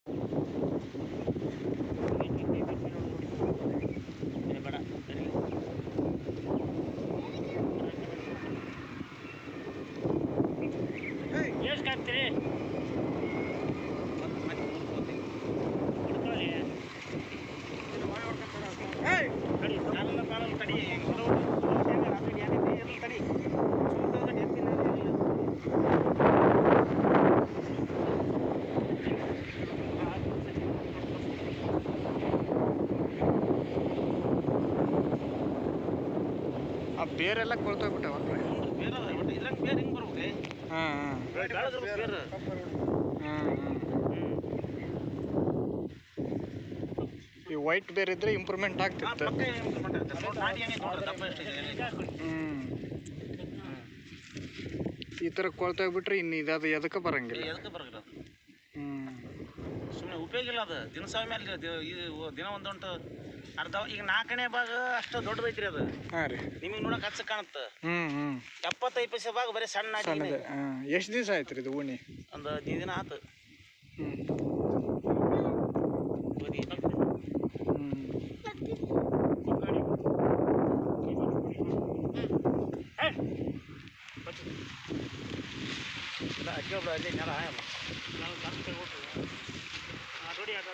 ಬೇಡ ಎಷ್ಟು ಹಾಕ್ತೀರಿ ತಡಿ ಕಾಲಲ್ಲ ಕಾಲಲ್ಲ ತಡಿ ತಡಿ ಆ ಬೇರೆಲ್ಲ ಕೊಳ್ತೋಗ್ಬಿಟ್ಟವ ಬೇರೆ ಒಟ್ಟು ಇದ್ರಾಗ ಬೇರೆ ಹಿಂಗೆ ಬರ್ಬೇಕು ಹಾಂ ಬೇರೆ ಈ ವೈಟ್ ಬೇರೆ ಇದ್ರೆ ಇಂಪ್ರೂವ್ಮೆಂಟ್ ಆಗ್ತಿತ್ತು. ಈ ಥರ ಕೊಳ್ತೋಗ್ಬಿಟ್ರೆ ಇನ್ನು ಇದು ಎದಕ್ಕೆ ಬರಂಗಿಲ್ಲ. ಸುಮ್ಮನೆ ಉಪಯೋಗ ಇಲ್ಲ ಅದು ದಿನಸಾವ ಮೇಲೆ ದಿನ ಒಂದುಂಟು ಅರ್ಧ ಈಗ 4ನೇ ಭಾಗ ಅಷ್ಟು ದೊಡ್ಡದೈತ್ರಿ ಅದು. ಹಾಂ ರೀ ನಿಮಗೆ ನೋಡಕ್ಕೆ ಹಚ್ಚ ಕಾಣುತ್ತೆ. 75 ಪೈಸೆ ಭಾಗ ಬರೀ ಸಣ್ಣ ಎಷ್ಟು ದಿವಸ ಆಯ್ತು ರೀ ಇದು ಉಣ್ಣಿ? ಒಂದು 15 ದಿನ ಆಯ್ತು. ಅಜ್ಜೊಬ್ರು ಅಲ್ಲೇ ನೆಲ ನಾವು ಕರ್ಸ್ಕೊಂಡು ನೋಡಿ ಅದು